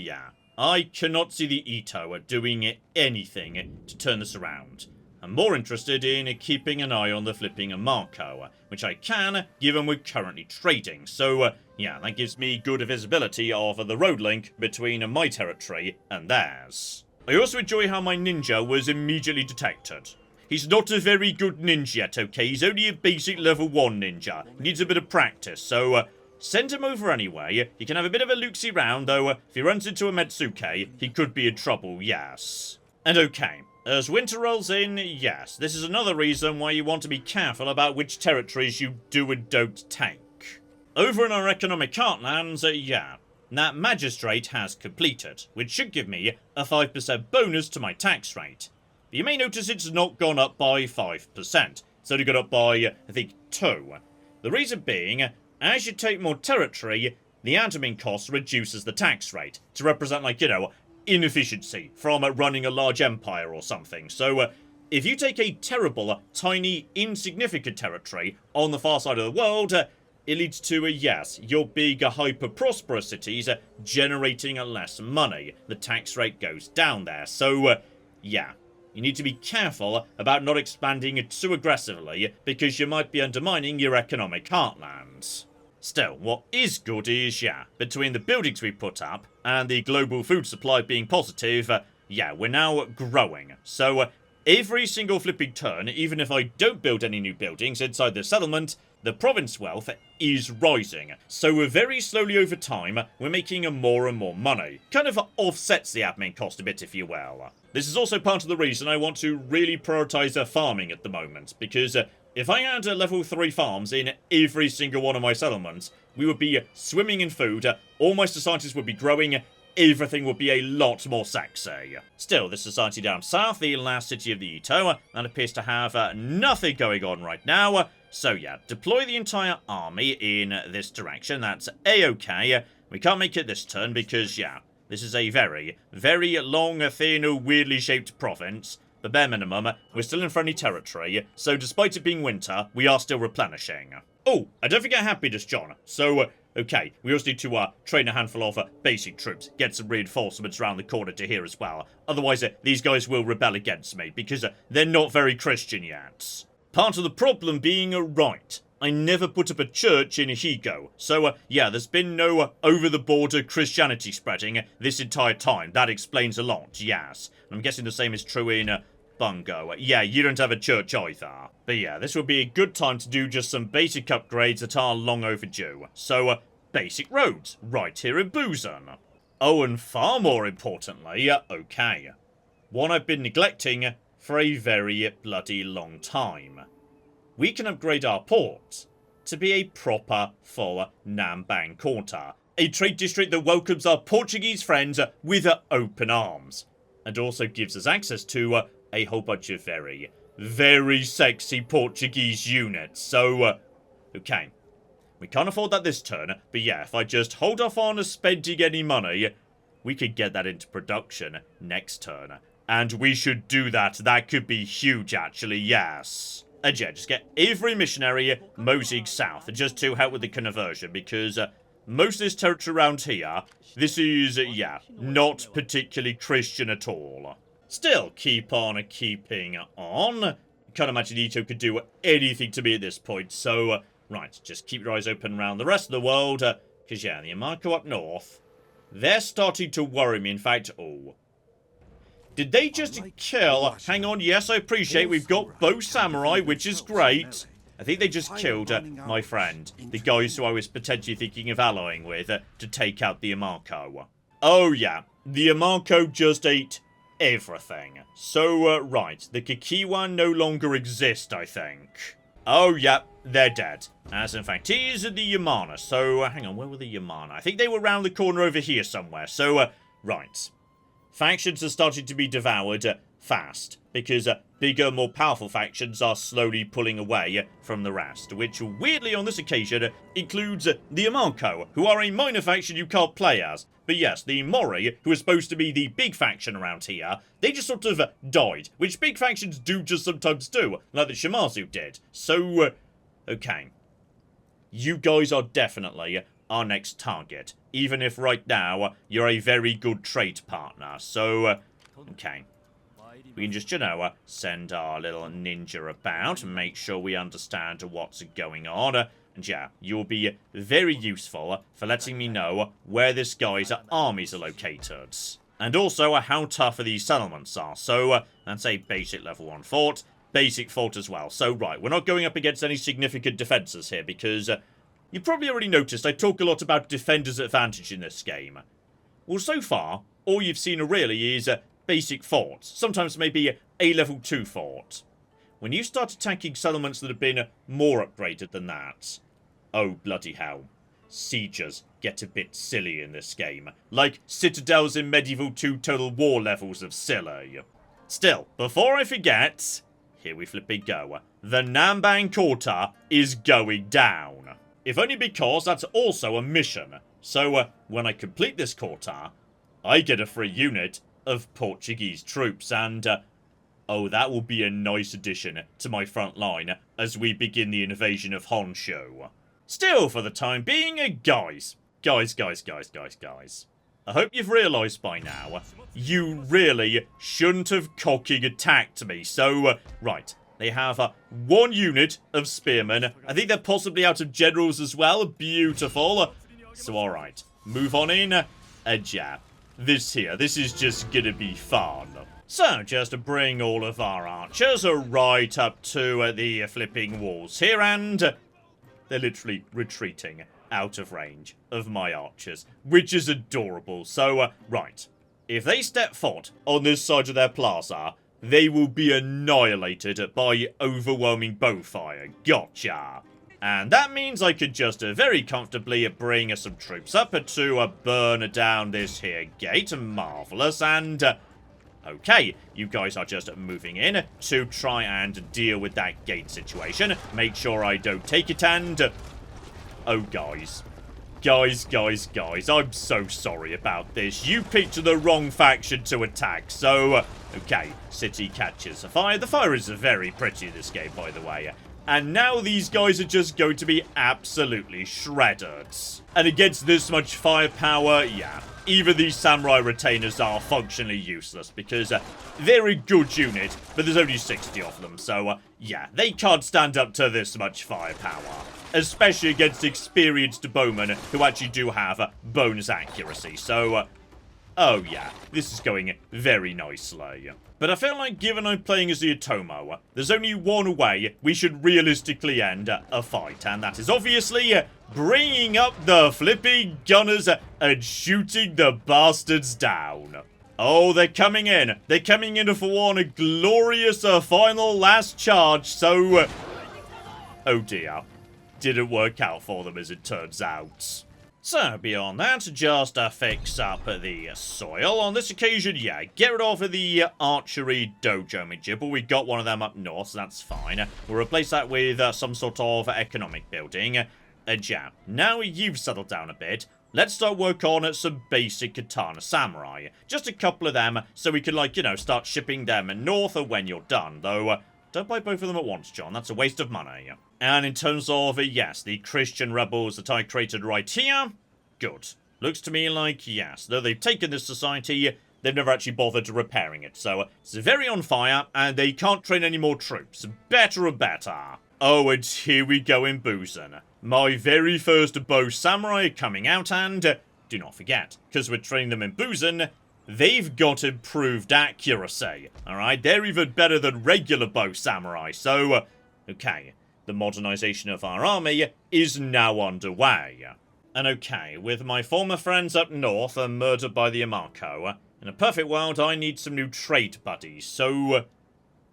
I cannot see the Ito doing anything to turn this around. I'm more interested in keeping an eye on the flipping Marco, which I can, given we're currently trading. So, that gives me good visibility of the road link between my territory and theirs. I also enjoy how my ninja was immediately detected. He's not a very good ninja yet, okay? He's only a basic level 1 ninja. He needs a bit of practice, so send him over anyway. He can have a bit of a look-see round, though if he runs into a Metsuke, he could be in trouble, yes. And okay. As winter rolls in, this is another reason why you want to be careful about which territories you do and don't take. Over in our economic heartlands, that magistrate has completed, which should give me a 5% bonus to my tax rate. But you may notice it's not gone up by 5%, it's only gone up by, I think, 2. The reason being, as you take more territory, the admin cost reduces the tax rate, to represent, like, inefficiency from running a large empire or something. So, if you take a terrible, tiny, insignificant territory on the far side of the world, it leads to your big, hyper-prosperous cities generating less money. The tax rate goes down there. So, you need to be careful about not expanding too aggressively, because you might be undermining your economic heartlands. Still, what is good is, between the buildings we put up and the global food supply being positive, we're now growing. So, every single flipping turn, even if I don't build any new buildings inside the settlement, the province wealth is rising. So, very slowly over time, we're making more and more money. Kind of offsets the admin cost a bit, if you will. This is also part of the reason I want to really prioritise farming at the moment, because if I had level 3 farms in every single one of my settlements, we would be swimming in food, all my societies would be growing, everything would be a lot more sexy. Still, this society down south, the last city of the Ito, that appears to have nothing going on right now. So deploy the entire army in this direction, that's a-okay. We can't make it this turn because, this is a very, very long, thin, weirdly shaped province. But bare minimum, we're still in friendly territory, so despite it being winter, we are still replenishing. Oh, and don't forget happiness, John. So, okay, we also need to train a handful of basic troops, get some reinforcements around the corner to here as well. Otherwise, these guys will rebel against me, because they're not very Christian yet. Part of the problem being right. I never put up a church in Higo. So, there's been no over-the-border Christianity spreading this entire time. That explains a lot, yes. I'm guessing the same is true in Bungo. You don't have a church either. But this would be a good time to do just some basic upgrades that are long overdue. So, basic roads, right here in Busan. Oh, and far more importantly, okay. One I've been neglecting for a very bloody long time. We can upgrade our port to be a proper full Nambang Quarter, a trade district that welcomes our Portuguese friends with open arms, and also gives us access to a whole bunch of very, very sexy Portuguese units. So, okay, we can't afford that this turn, but if I just hold off on spending any money, we could get that into production next turn. And we should do that. That could be huge, actually, yes. And just get every missionary moseying south, just to help with the conversion, because most of this territory around here, this is, not particularly Christian at all. Still, keep on keeping on. Can't imagine Ito could do anything to me at this point. So, right, just keep your eyes open around the rest of the world. Because, yeah, the Yamako up north, they're starting to worry me. In fact, oh. Did they just kill... Hang on, yes, I appreciate we've got both samurai, which is great. I think they just killed my friend, the guys who I was potentially thinking of allying with to take out the Yamako. Oh, yeah, the Yamako just ate everything. So, right, the Kikiwa no longer exist, I think. Oh, yeah, they're dead. As in fact, here's the Yamana. So, hang on, where were the Yamana? I think they were round the corner over here somewhere. So, right. Factions are starting to be devoured fast, because bigger, more powerful factions are slowly pulling away from the rest, which weirdly on this occasion includes the Yamako, who are a minor faction you can't play as. But yes, the Mori, who is supposed to be the big faction around here, they just sort of died, which big factions do just sometimes do, like the Shimazu did. So, okay. You guys are definitely our next target, even if right now you're a very good trade partner. So, okay. We can just, you know, send our little ninja about and make sure we understand what's going on. And yeah, you'll be very useful for letting me know where this guy's armies are located. And also how tough these settlements are. So, that's a basic level 1 fort. Basic fort as well. So, right, we're not going up against any significant defences here because... you probably already noticed I talk a lot about defender's advantage in this game. Well, so far, all you've seen really is basic forts. Sometimes maybe a level 2 fort. When you start attacking settlements that have been more upgraded than that, oh bloody hell. Sieges get a bit silly in this game. Like citadels in Medieval 2 Total War levels of silly. Still, before I forget, here we flipping go. The Namban Quarter is going down. If only because that's also a mission. So, when I complete this quarter, I get a free unit of Portuguese troops, and, oh, that will be a nice addition to my front line as we begin the invasion of Honshu. Still, for the time being, guys. I hope you've realised by now, you really shouldn't have cocking attacked me. So, right. They have one unit of spearmen. I think they're possibly out of generals as well. Beautiful. So, alright. Move on in. Jab. This is just gonna be fun. So, just to bring all of our archers right up to the flipping walls here. And they're literally retreating out of range of my archers. Which is adorable. So, right. If they step foot on this side of their plaza... they will be annihilated by overwhelming bowfire. Gotcha. And that means I could just very comfortably bring some troops up to burn down this here gate. Marvellous. And, okay, you guys are just moving in to try and deal with that gate situation. Make sure I don't take it and... oh, guys. Guys, I'm so sorry about this. You picked the wrong faction to attack, so... okay, city catches fire. The fire is very pretty in this game, by the way. And now these guys are just going to be absolutely shredded. And against this much firepower, yeah, even these samurai retainers are functionally useless because they're a good unit, but there's only 60 of them, so yeah, they can't stand up to this much firepower. Especially against experienced bowmen who actually do have bonus accuracy, so oh yeah, this is going very nicely. But I feel like given I'm playing as the Otomo, there's only one way we should realistically end a fight, and that is obviously bringing up the flipping gunners and shooting the bastards down. Oh, they're coming in. They're coming in for one glorious final last charge, so... oh dear. Didn't work out for them as it turns out. So, beyond that, just fix up the soil. On this occasion, yeah, get rid of the archery dojo Mijibu. We got one of them up north, so that's fine. We'll replace that with some sort of economic building. Yeah, now you've settled down a bit. Let's start work on some basic katana samurai. Just a couple of them, so we can, like, you know, start shipping them north when you're done. Though, don't buy both of them at once, John. That's a waste of money. And in terms of, yes, the Christian rebels that I created right here, good. Looks to me like, yes, though they've taken this society, they've never actually bothered repairing it. So it's very on fire, and they can't train any more troops. Better and better. Oh, and here we go in Busan. My very first bow samurai coming out, and do not forget, because we're training them in Busan, they've got improved accuracy. Alright, they're even better than regular bow samurai. So, okay, the modernization of our army is now underway. And okay, with my former friends up north murdered by the Amarko, in a perfect world I need some new trade buddies. So,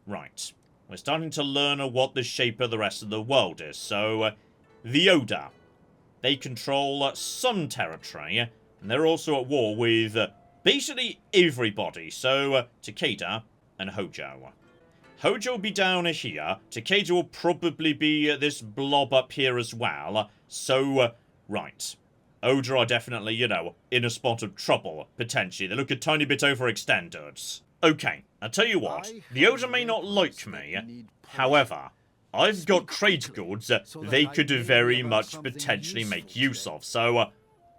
right, we're starting to learn what the shape of the rest of the world is. So, the Oda, they control some territory, and they're also at war with basically everybody. So, Takeda and Hojo. Hojo will be down here. Takeda will probably be this blob up here as well. So, right. Oda are definitely, you know, in a spot of trouble, potentially. They look a tiny bit overextended. Okay, I'll tell you what. The Oda may not like me. However, I've got trade goods they could very much potentially make use of. So,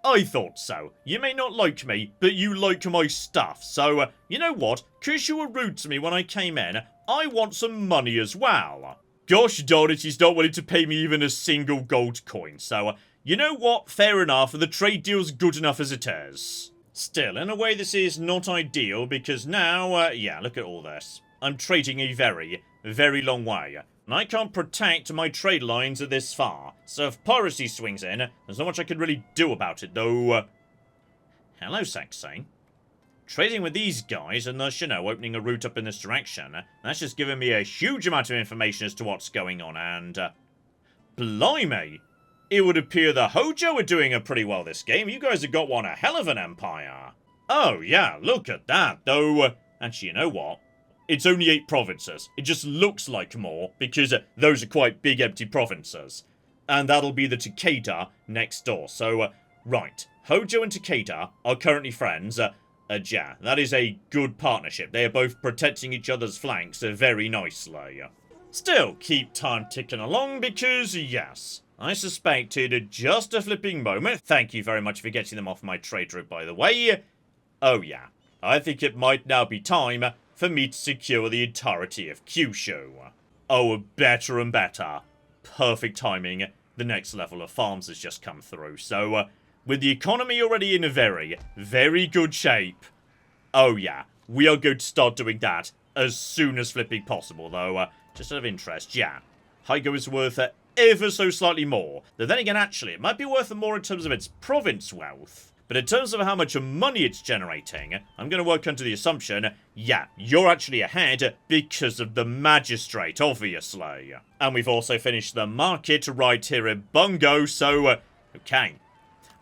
I thought so. You may not like me, but you like my stuff. So, you know what? Kyushu were rude to me when I came in. I want some money as well. Gosh darn it, he's not willing to pay me even a single gold coin. So, you know what? Fair enough. The trade deal's good enough as it is. Still, in a way, this is not ideal because now, yeah, look at all this. I'm trading a very, very long way. And I can't protect my trade lines this far. So if piracy swings in, there's not much I can really do about it, though. Hello, Sexy. Trading with these guys and thus, you know, opening a route up in this direction. That's just given me a huge amount of information as to what's going on, and... blimey! It would appear the Hojo are doing pretty well this game. You guys have got one a hell of an empire. Oh, yeah, look at that, though. Actually, you know what? It's only 8 provinces. It just looks like more, because those are quite big empty provinces. And that'll be the Takeda next door. So, right. Hojo and Takeda are currently friends. Yeah, that is a good partnership. They are both protecting each other's flanks very nicely. Still, keep time ticking along because, yes, I suspected just a flipping moment. Thank you very much for getting them off my trade route, by the way. Oh, yeah. I think it might now be time for me to secure the entirety of Kyushu. Oh, better and better. Perfect timing. The next level of farms has just come through. So, with the economy already in a very, very good shape. Oh, yeah. We are going to start doing that as soon as flipping possible, though. Just out of interest, yeah. Hygo is worth ever so slightly more. Though then again, actually, it might be worth more in terms of its province wealth. But in terms of how much money it's generating, I'm going to work under the assumption, yeah, you're actually ahead because of the magistrate, obviously. And we've also finished the market right here in Bungo, so, okay.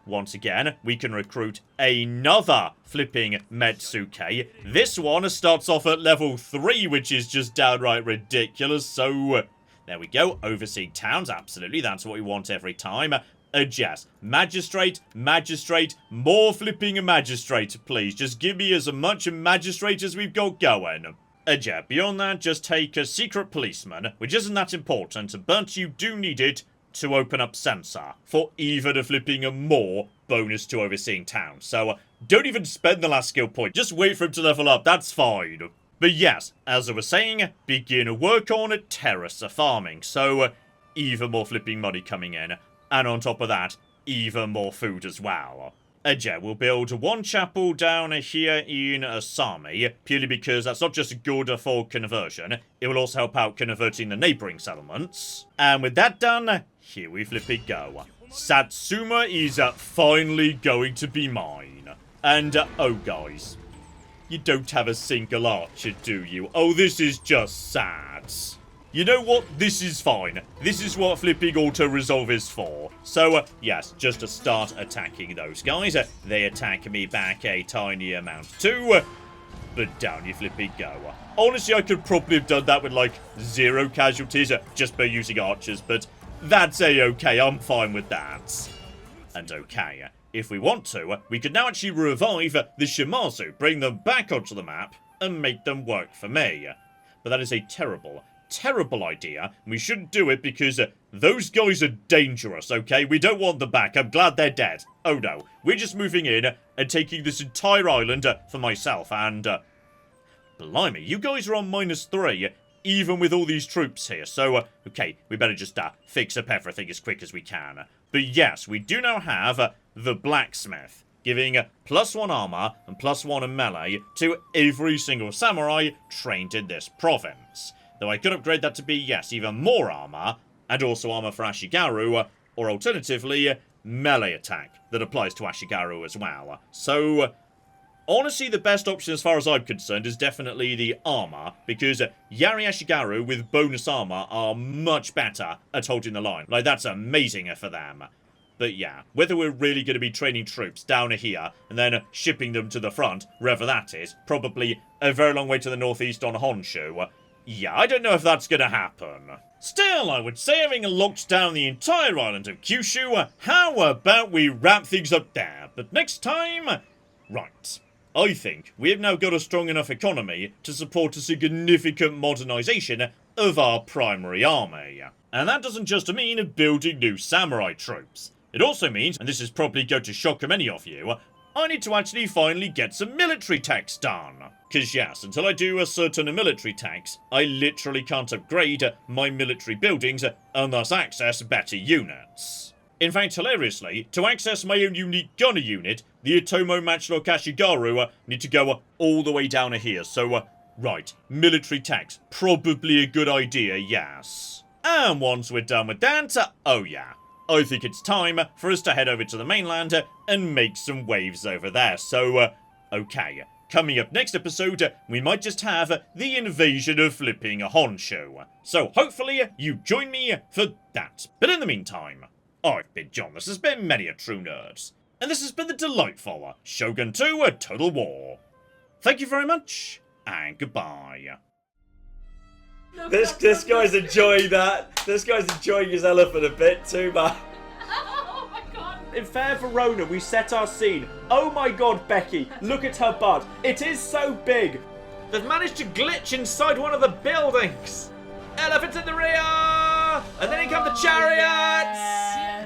Once again, we can recruit another flipping Metsuke. This one starts off at level 3, which is just downright ridiculous, so... there we go, overseeing towns, absolutely, that's what we want every time. Yes, magistrate, more flipping magistrate, please. Just give me as much magistrate as we've got going. Yeah, beyond that, just take a secret policeman, which isn't that important, but you do need it to open up sensor for even a flipping more bonus to overseeing towns. So, don't even spend the last skill point, just wait for him to level up, that's fine. But yes, as I was saying, begin work on terrace farming, so even more flipping money coming in. And on top of that, even more food as well. Yeah, we'll build one chapel down here in Asami, purely because that's not just good for conversion, it will also help out converting the neighbouring settlements. And with that done, here we flipping go. Satsuma is finally going to be mine. And, oh guys, you don't have a single archer, do you? Oh, this is just sad. You know what? This is fine. This is what flipping auto-resolve is for. So, yes, just to start attacking those guys. They attack me back a tiny amount too. But down you flipping go. Honestly, I could probably have done that with, like, 0 casualties just by using archers. But that's a-okay. I'm fine with that. And okay, if we want to, we could now actually revive the Shimazu, bring them back onto the map, and make them work for me. But that is a terrible, terrible idea. We shouldn't do it because those guys are dangerous, okay? We don't want them back. I'm glad they're dead. Oh no, we're just moving in and taking this entire island for myself and... Blimey, you guys are on -3, even with all these troops here. So, okay, we better just fix up everything as quick as we can. But yes, we do now have the blacksmith, giving +1 armor and +1 in melee to every single samurai trained in this province. Though I could upgrade that to be, yes, even more armor, and also armor for Ashigaru, or alternatively, melee attack that applies to Ashigaru as well. So, honestly, the best option as far as I'm concerned is definitely the armor, because Yari Ashigaru with bonus armor are much better at holding the line. Like, that's amazing for them. But yeah, whether we're really going to be training troops down here and then shipping them to the front, wherever that is, probably a very long way to the northeast on Honshu, yeah, I don't know if that's going to happen. Still, I would say having locked down the entire island of Kyushu, how about we wrap things up there? But next time... Right. I think we have now got a strong enough economy to support a significant modernization of our primary army. And that doesn't just mean building new samurai troops. It also means, and this is probably going to shock many of you, I need to actually finally get some military techs done. Because yes, until I do a certain military tax, I literally can't upgrade my military buildings and thus access better units. In fact, hilariously, to access my own unique gunner unit, the Otomo Matchlock Ashigaru need to go all the way down here, so, right, military tax, probably a good idea, yes. And once we're done with that, oh yeah, I think it's time for us to head over to the mainland and make some waves over there, so, okay. Coming up next episode, we might just have the invasion of flipping Honshu. So hopefully you join me for that. But in the meantime, I've been John, this has been Many a True Nerds, and this has been the delightful Shogun 2 Total War. Thank you very much, and goodbye. This guy's enjoying that. This guy's enjoying his elephant a bit too much. Oh my god. In Fair Verona, we set our scene. Oh my god, Becky, look at her butt. It is so big. They've managed to glitch inside one of the buildings. Elephants in the rear! And then in come the chariots!